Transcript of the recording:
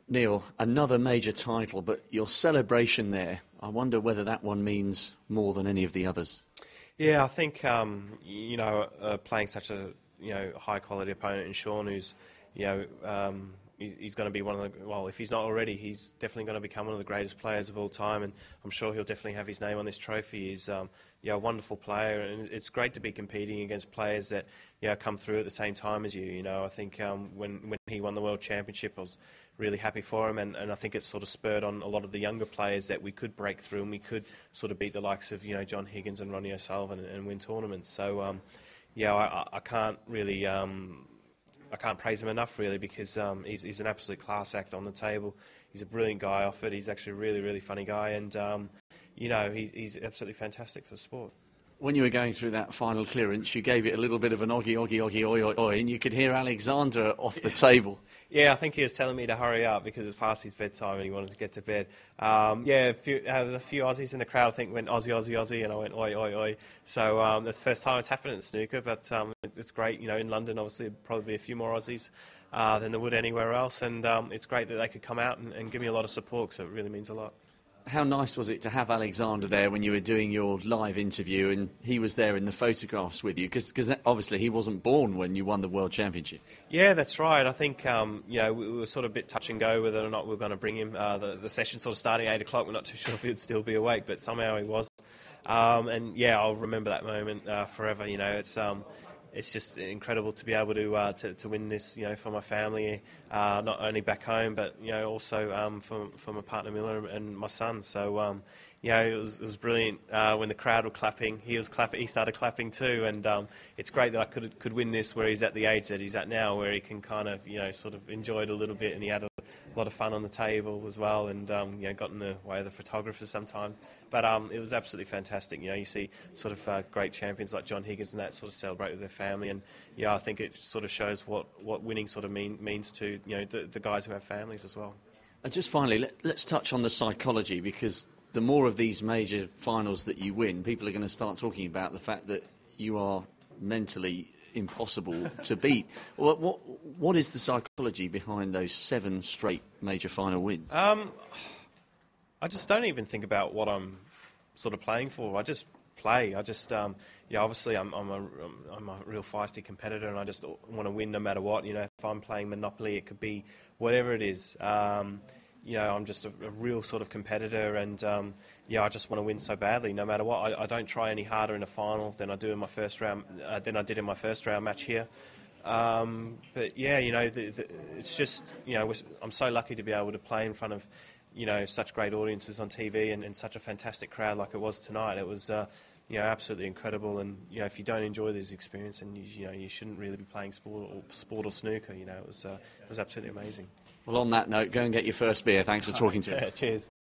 Neil, another major title, but your celebration there, I wonder whether that one means more than any of the others. Yeah, I think, playing such a, high quality opponent in Sean, who's, he's going to be one of the, well, if he's not already, he's definitely going to become one of the greatest players of all time, and I'm sure he'll definitely have his name on this trophy. He's a wonderful player, and it's great to be competing against players that come through at the same time as you. I think when he won the World Championship, I was really happy for him, and I think it's sort of spurred on a lot of the younger players that we could break through and we could sort of beat the likes of John Higgins and Ronnie O'Sullivan and win tournaments. So I can't really. I can't praise him enough, really, because he's an absolute class act on the table. He's a brilliant guy off it. He's actually a really, really funny guy, and he's absolutely fantastic for the sport. When you were going through that final clearance, you gave it a little bit of an oggy, oi, oi, oi, and you could hear Alexander off the table. Yeah, I think he was telling me to hurry up because it's past his bedtime and he wanted to get to bed. There was a few Aussies in the crowd, I think, went Aussie, Aussie, Aussie, and I went oi, oi, oi. So that's the first time it's happened at Snooker, but it's great. In London, obviously, there'd probably be a few more Aussies than there would anywhere else, and it's great that they could come out and give me a lot of support, so it really means a lot. How nice was it to have Alexander there when you were doing your live interview and he was there in the photographs with you? Because obviously he wasn't born when you won the World Championship. Yeah, that's right. I think we were sort of a bit touch and go whether or not we were going to bring him. The session sort of starting at 8 o'clock. We're not too sure if he'd still be awake, but somehow he was. I'll remember that moment forever. It's just incredible to be able to win this, for my family, not only back home, but also for my partner Miller and my son. So it was brilliant when the crowd were clapping. He was clapping. He started clapping too, and it's great that I could win this where he's at the age that he's at now, where he can kind of sort of enjoy it a little bit, and he had a lot of fun on the table as well, and got in the way of the photographers sometimes. But it was absolutely fantastic. You see sort of great champions like John Higgins and that sort of celebrate with their family, and I think it sort of shows what winning sort of means to the guys who have families as well. And just finally, let's touch on the psychology, because the more of these major finals that you win, people are going to start talking about the fact that you are mentally impossible to beat. What is the psychology behind those 7 straight major final wins? I just don't even think about what I'm sort of playing for. I just play. I just obviously I'm a real feisty competitor, and I just want to win no matter what. If I'm playing Monopoly, it could be whatever it is. I'm just a real sort of competitor, and I just want to win so badly, no matter what. I don't try any harder in a final than I do in my first round. Than I did in my first round match here. But yeah, it's just I'm so lucky to be able to play in front of such great audiences on TV and such a fantastic crowd like it was tonight. It was absolutely incredible, and if you don't enjoy this experience, and you shouldn't really be playing sport or snooker. It was absolutely amazing. Well, on that note, go and get your first beer. Thanks for talking to us. Cheers.